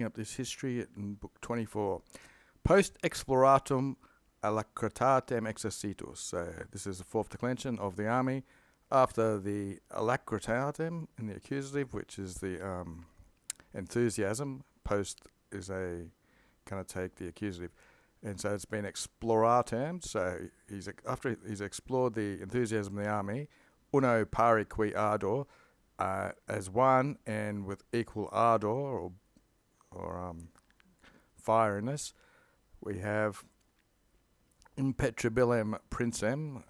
looking up this history in book 24. Post exploratum alacritatem exercitus. So this is the fourth declension of the army after the alacritatem in the accusative, which is the enthusiasm. Post is a kind of take the accusative. And so it's been exploratem. So after he's explored the enthusiasm of the army, uno pari qui ardor, as one and with equal ardor or fieriness, we have impetrabilem princem,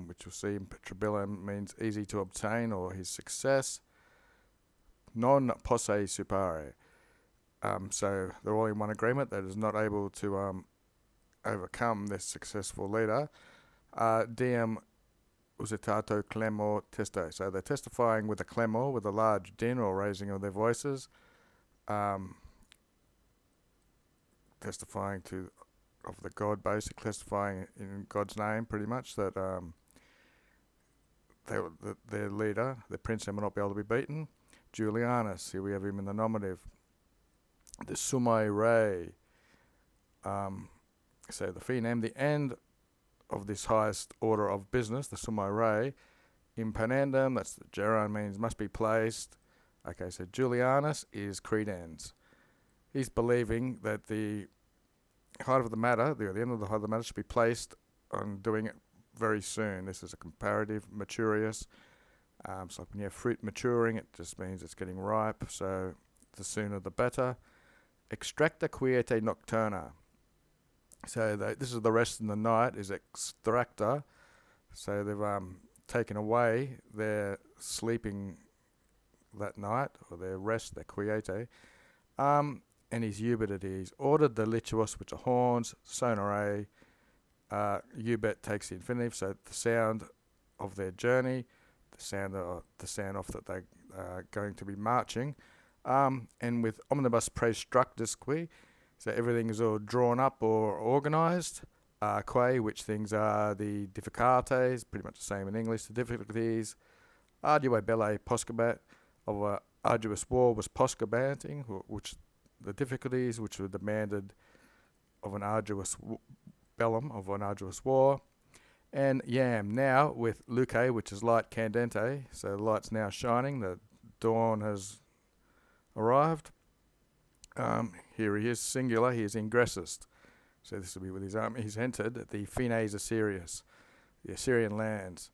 which you'll see impetrabilem means easy to obtain or his success, non posse supere. So they're all in one agreement that is not able to overcome this successful leader. Diem usitato clamor testo. So they're testifying with a clamor, with a large din or raising of their voices, testifying of the God, basically testifying in God's name, pretty much, that their leader, the prince, will not be able to be beaten. Julianus, here we have him in the nominative. The summae rei. So the finem, the end of this highest order of business, the summae rei, impanendum, that's the gerund, means must be placed. Okay, so Julianus is credens. He's believing that the height of the matter, the end of the height of the matter, should be placed on doing it very soon. This is a comparative maturius. So when you have fruit maturing, it just means it's getting ripe, so the sooner the better. Extracta quiete nocturna. So this is the rest in the night, is extracta. So they've taken away their sleeping that night, or their rest, their quiete. And his ubit, he's ordered the lituos, which are horns, sonore. Ubet takes the infinitive, so the sound of their journey, the sound off that they are going to be marching. And with omnibus praestructusque, so everything is all drawn up or organised. Que, which things are the difficulties, pretty much the same in English, the difficulties. Ardue belle poscabat, of a arduous war was poscabating, which the difficulties which were demanded of an arduous bellum, of an arduous war. And yam, now with luce, which is light candente, so the light's now shining, the dawn has arrived. Here he is, singular, he is ingressist. So this will be with his army. He's entered the Fines Assyrius, the Assyrian lands.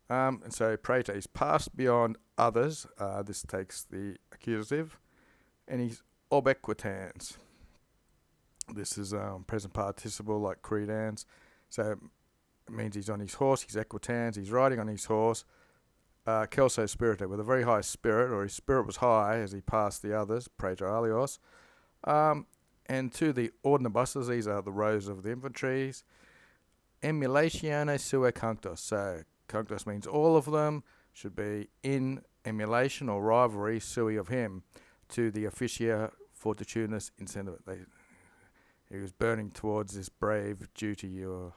And so Prete is passed beyond others. This takes the accusative. And he's obequitans. This is present participle like credans. So it means he's on his horse, he's equitans, he's riding on his horse. Kelso spirita, with a very high spirit, or his spirit was high as he passed the others, Praetor alios. And to the ordinibusses, these are the rows of the infantries. Emulatione sua cunctos. So cunctos means all of them should be in emulation or rivalry, sui of him, to the officia fortunis incentivit. He was burning towards this brave duty or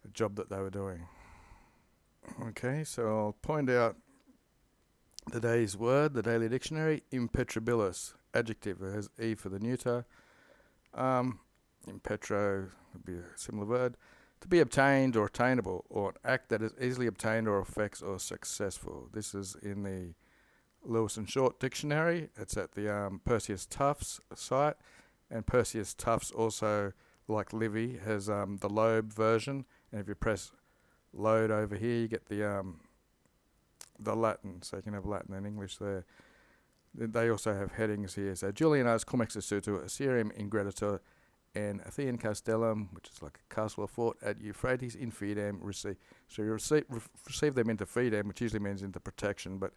a job that they were doing. Okay, so I'll point out the day's word, the daily dictionary, impetrabilis, adjective, it has E for the neuter. Impetro would be a similar word. To be obtained or attainable, or an act that is easily obtained or effects or successful. This is in the Lewis and Short dictionary. It's at the Perseus Tufts site. And Perseus Tufts also, like Livy, has the Loeb version. And if you press load over here, you get the Latin. So you can have Latin and English there. They also have headings here. So Julianus cum exercitu Assyrium ingreditor and Athenian castellum, which is like a castle or fort at Euphrates in fidem receive. So you receive them into fidem, which usually means into protection. But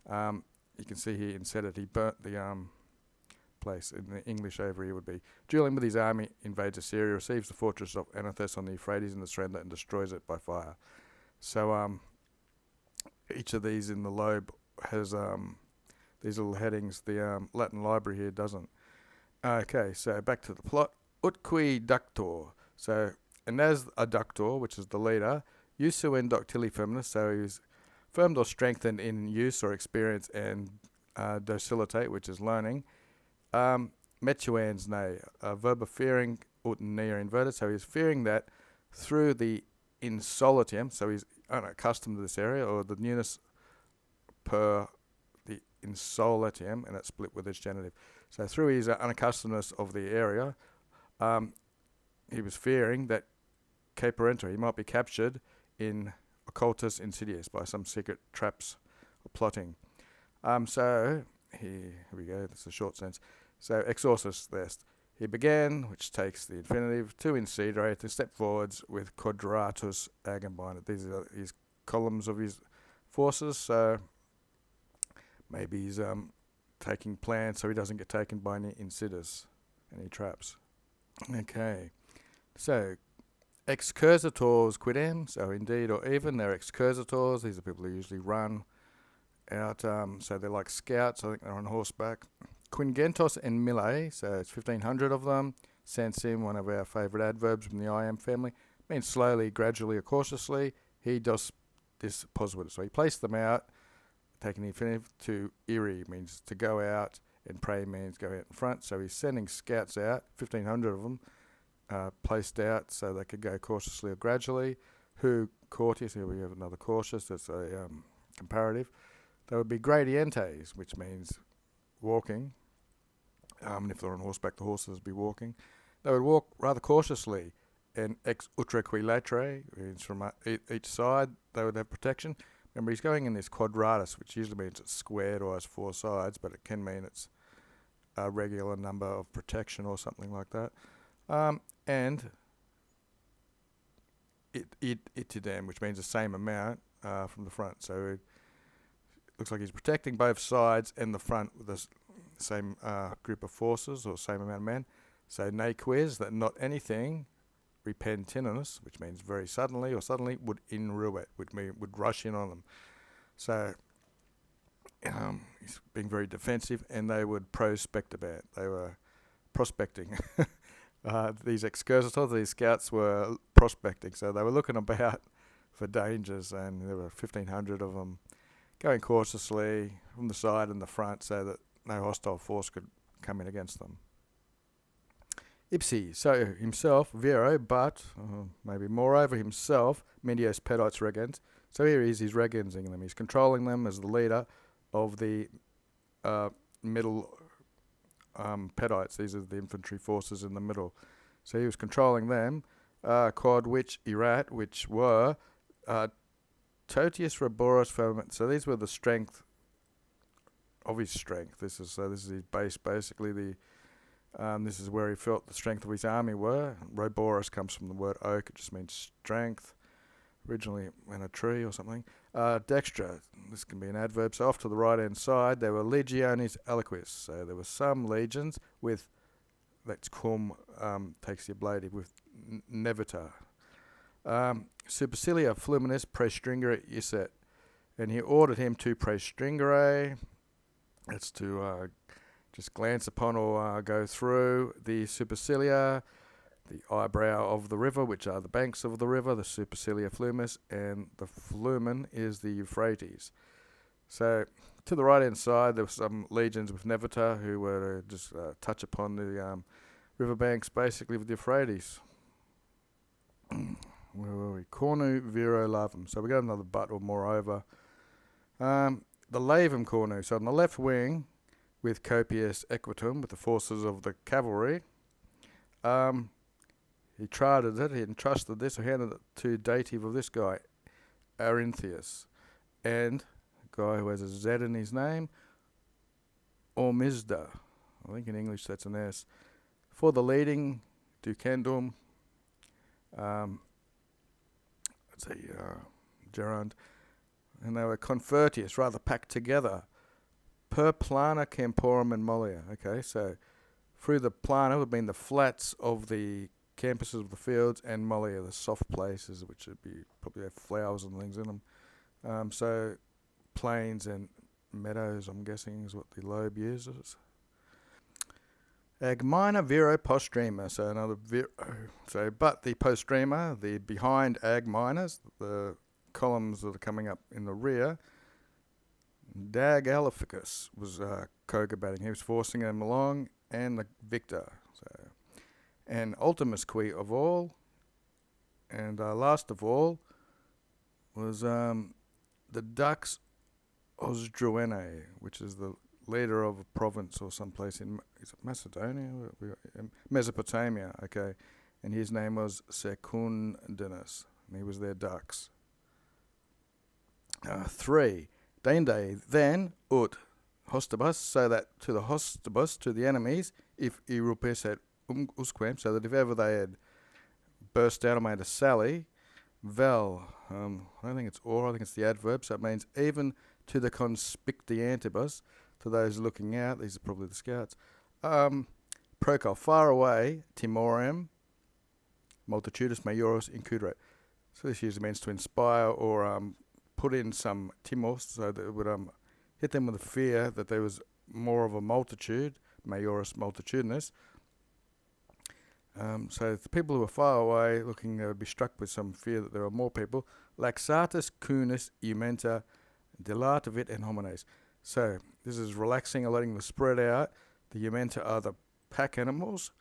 you can see here instead that he burnt the place. In the English over here would be Julian with his army invades Assyria, receives the fortress of Anathos on the Euphrates in the surrender and destroys it by fire. So each of these in the Loeb has these little headings. The Latin library here doesn't. Okay, so back to the plot. Utqui ductor. So, and as a ductor, which is the leader, usuin doctili firmness, so he's firmed or strengthened in use or experience, and docilitate, which is learning. Metuans ne, a verb of fearing, ut near inverted. So he's fearing that through the insolitium, so he's unaccustomed to this area, or the newness per the insolitium, and it's split with its genitive. So through his unaccustomedness of the area, he was fearing that caperenter, he might be captured in occultus insidious by some secret traps or plotting. So here we go, this is a short sense. So exorcis est. He began, which takes the infinitive, to incidere, to step forwards with quadratus agam binded. These are his columns of his forces, so maybe he's taking plans so he doesn't get taken by any insiders, any traps. Okay, so excursators quidem, so indeed or even, they're excursators. These are people who usually run out, so they're like scouts. I think they're on horseback. Quingentos and mille, so it's 1,500 of them. Sensim, one of our favourite adverbs from the I am family, means slowly, gradually, or cautiously. He does this positive. So he placed them out, taking the infinitive, to iri, means to go out, and pray means go out in front. So he's sending scouts out, 1,500 of them, placed out so they could go cautiously or gradually. Who cautious, here we have another cautious, that's a comparative. They would be gradientes, which means walking. And if they're on horseback, the horses would be walking. They would walk rather cautiously, and ex utraque latre, means from each side, they would have protection. Remember, he's going in this quadratus, which usually means it's squared or has 4 sides, but it can mean it's a regular number of protection or something like that. And itidem, which means the same amount from the front. So it looks like he's protecting both sides and the front with the same group of forces or same amount of men. So nequis, that not anything, repentinus, which means very suddenly or suddenly, would inruet, would rush in on them. So he's being very defensive, and they would prospect about. They were prospecting. These excursators, these scouts were prospecting, so they were looking about for dangers, and there were 1,500 of them going cautiously from the side and the front so that no hostile force could come in against them. Ipsi, so himself, vero, but maybe moreover himself, medios pedites regens. So here he's regensing them. He's controlling them as the leader of the middle pedites. These are the infantry forces in the middle. So he was controlling them. Quod which erat, which were totius roboros firmament. So these were the strength of his strength. This is his base, basically. This is where he felt the strength of his army were. Roboros comes from the word oak. It just means strength. Originally in a tree or something. Dextra, this can be an adverb. So off to the right-hand side, there were legiones aliquis. So there were some legions with, that's cum, takes the ablative, with nevita. Supercilia fluminis praestringere iset. And he ordered him to praestringere. That's to just glance upon or go through the supercilia, the eyebrow of the river, which are the banks of the river, the supercilia flumis, and the flumen is the Euphrates. So to the right-hand side, there were some legions with nevita who were to just touch upon the riverbanks, basically with the Euphrates. Where were we? Cornu viro lavum. So we got another but or moreover. The lavum cornu. So on the left wing, with copious equitum, with the forces of the cavalry, he chartered it, he entrusted this, or handed it to dative of this guy, Arinthius, and a guy who has a Z in his name, Ormizda. I think in English that's an S. For the leading, Ducendum, let's see, Gerund, and they were confertius, rather packed together, per plana camporum and mollia. Okay, so through the plana would mean the flats of the campuses of the fields, and mollia, the soft places, which would be probably have flowers and things in them. So plains and meadows, I'm guessing, is what the lobe uses. Agmina viro postrema, so another viro. So, but the postrema, the behind agminas, the columns that are coming up in the rear, dag aleficus was cogabating. He was forcing them along, and the victor. So, and ultimus qui of all, and last of all, was the Dux Osdruene, which is the leader of a province or someplace in is it Macedonia, Mesopotamia. Okay, and his name was Secundinus, and he was their Dux. 3. Dende then ut hostibus, so that to the hostibus, to the enemies, if irupis et usquem, so that if ever they had burst out or made a sally, vel, I don't think it's or, I think it's the adverb, so it means even to the conspictiantibus, to those looking out, these are probably the scouts, procol, far away, timorem, multitudis majoris incuderate. So this usually means to inspire or put in some timos, so that it would hit them with a fear that there was more of a multitude, majoris multitudinous. So the people who were far away looking, they would be struck with some fear that there were more people. Laxatus cunis eumenta dilatavit en homines. So this is relaxing or letting them spread out. The eumenta are the pack animals.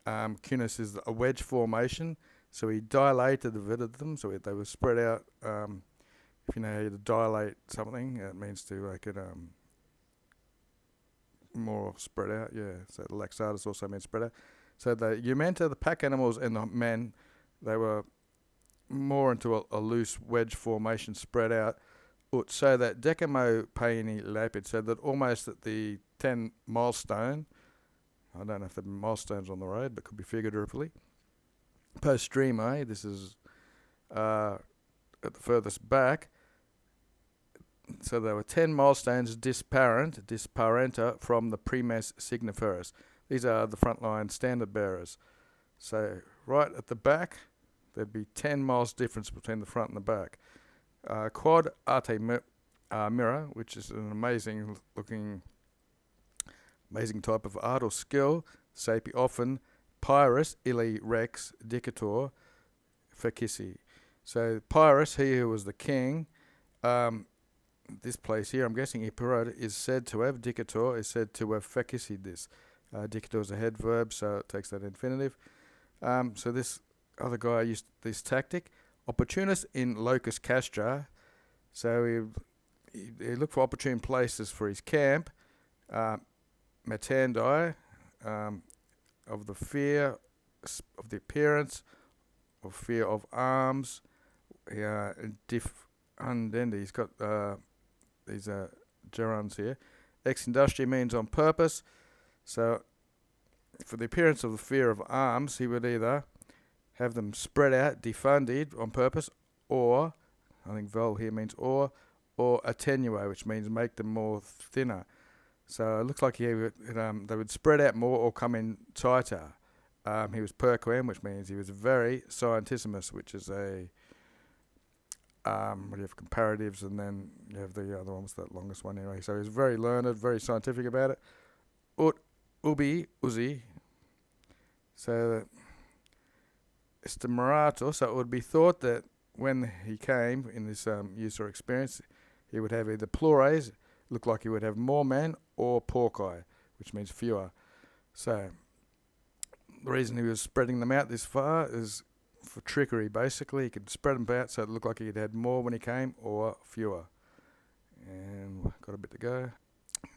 Cunis is a wedge formation. So he dilated them, so they were spread out. If you know how to dilate something, it means to make it more spread out. Yeah, so laxatus also means spread out. So the eumenta, the pack animals, and the men, they were more into a loose wedge formation, spread out. So that decamo paini lapid, so that almost at the 10 milestone, I don't know if there are milestones on the road, but could be figuratively. Post streamo, this is at the furthest back. So there were 10 milestones disparenta from the primes signiferus. These are the frontline standard bearers. So right at the back, there'd be 10 miles difference between the front and the back. Quad arte mirror, which is an amazing type of art or skill. Sapi often Pyrrhus illi rex dicator fecici. So Pyrrhus, he who was the king, this place here, I'm guessing Epirota, is said to have, dicator is said to have fecici this. Dicator is a head verb, so it takes that infinitive. So this other guy used this tactic. Opportunus in locus castra. So he looked for opportune places for his camp. Matandai, of the fear of the appearance, of fear of arms. Undendi, he's got these gerunds here. Ex industry means on purpose. So for the appearance of the fear of arms, he would either have them spread out, defunded on purpose, or, I think vel here means or attenuate, which means make them more thinner. So it looks like they would spread out more or come in tighter. He was perquem, which means he was very scientissimus, which is a, you have comparatives, and then you have the other one, what's that longest one anyway. So he was very learned, very scientific about it. Uzi. So estimarato, so it would be thought that when he came in this use or experience, he would have either plures, look like he would have more men, or porci, which means fewer. So the reason he was spreading them out this far is for trickery, basically. He could spread them out so it looked like he'd had more when he came, or fewer. And got a bit to go.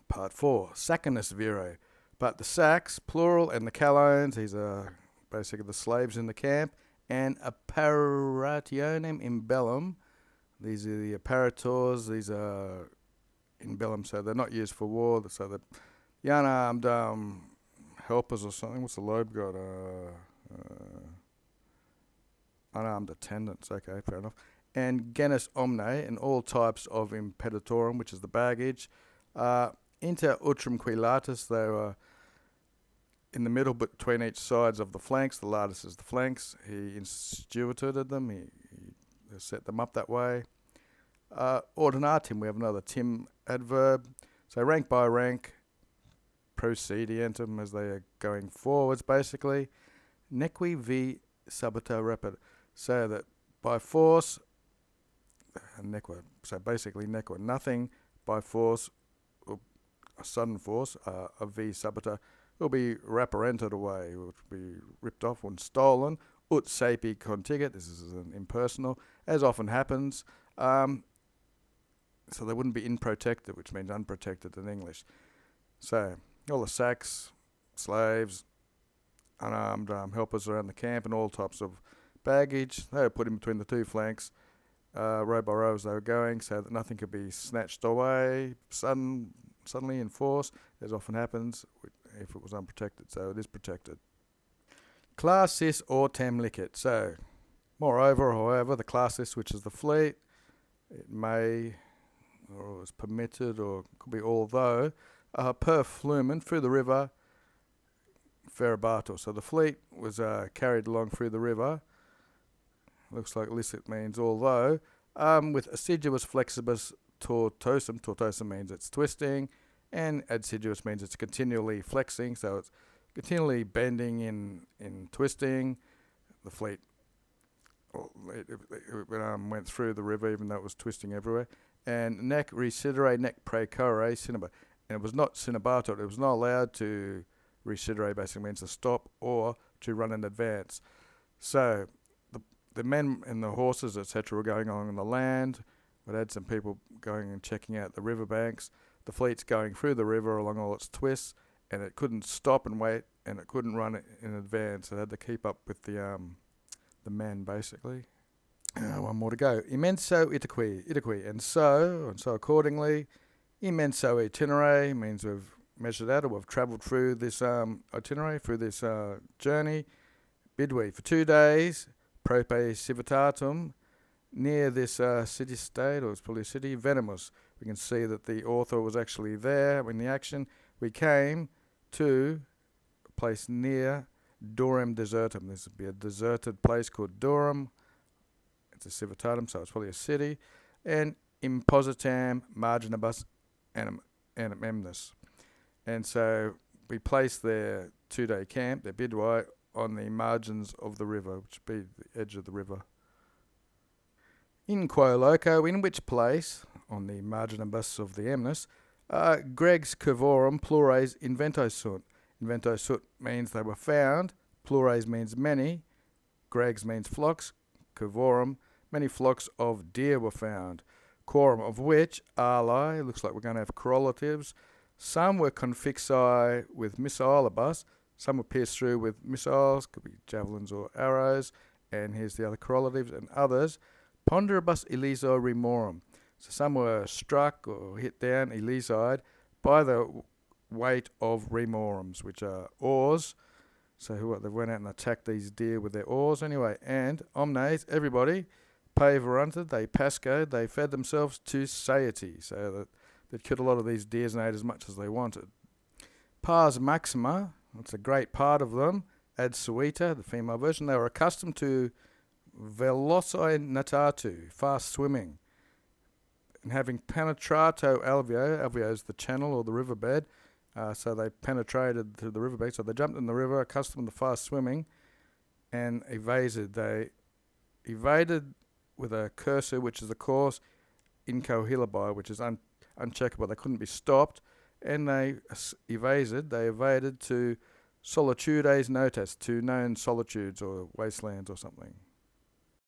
Part 4, Sacanus viro. But the Sacs, plural, and the Calones, these are basically the slaves in the camp, and apparationem in bellum. These are the apparators, these are in bellum, so they're not used for war, so the unarmed helpers or something. What's the lobe got? Unarmed attendants, okay, fair enough. And genus omne, and all types of impeditorum, which is the baggage. Inter utrum qui latus, they were in the middle between each sides of the flanks. The latus is the flanks. He instituted them. He set them up that way. Ordinatim, we have another tim adverb. So rank by rank, procedientum, as they are going forwards, basically. Nequi vi subita repet, so that by force, nequa, so basically nequa, nothing by force, a sudden force, a vis subita, will be rapparented away, will be ripped off and stolen. Ut sapi contigit, this is an impersonal, as often happens. So they wouldn't be improtected, which means unprotected in English. So all the sacks, slaves, unarmed helpers around the camp, and all types of baggage, they were put in between the two flanks, row by row as they were going, so that nothing could be snatched away suddenly in force, as often happens if it was unprotected. So it is protected. Classis autem licet. So, moreover, however, the classis, which is the fleet, it may, or is permitted, or could be although, per flumen through the river, ferabato. So the fleet was carried along through the river. Looks like licet means although, with assiduous flexibus tortuosum. Tortuosum means it's twisting, and assiduous means it's continually flexing, so it's continually bending in twisting. The fleet went through the river even though it was twisting everywhere. And nec residere, nec praecore cineba. And it was not cinebato, it was not allowed to residere, basically means to stop or to run in advance. So the men and the horses, etc., were going along on the land. We'd had some people going and checking out the riverbanks. The fleet's going through the river along all its twists, and it couldn't stop and wait, and it couldn't run in advance. It had to keep up with the men, basically. One more to go. Immenso itaque, and so accordingly, immenso itinere means we've measured out, or we've travelled through this itinerary, through this journey. Bidwe for 2 days, prope civitatum, near this city-state, or it's probably a city, Venemus. We can see that the author was actually there in the action. We came to a place near Durem Desertum. This would be a deserted place called Durem. It's a civitatum, so it's probably a city. And impositam marginibus animemnus. And so we placed their 2-day camp, their bidwai, on the margins of the river, which would be the edge of the river. In quo loco, in which place, on the marginibus of the emnus, Gregs curvorum plures invento sunt. Invento sunt means they were found, plures means many, Gregs means flocks, curvorum, many flocks of deer were found, quorum of which, ali, looks like we're going to have correlatives. Some were confixi with missilibus, some were pierced through with missiles, could be javelins or arrows, and here's the other correlatives, and others, ponderibus eliso remorum. So some were struck or hit down, elisied, by the weight of remorums, which are oars. So they went out and attacked these deer with their oars anyway. And omnes, everybody, paverunted, they pascoed, they fed themselves to satiety, so that they'd killed a lot of these deers and ate as much as they wanted. Pars maxima, that's a great part of them, ad suita, the female version, they were accustomed to velocii natatu, fast swimming, and having penetrato alveo is the channel or the riverbed, so they penetrated to the riverbed, so they jumped in the river, accustomed to fast swimming, and evaded. They evaded with a cursor, which is the course, incohilibi, which is uncheckable. They couldn't be stopped, and they evaded to solitudes notas, to known solitudes or wastelands or something.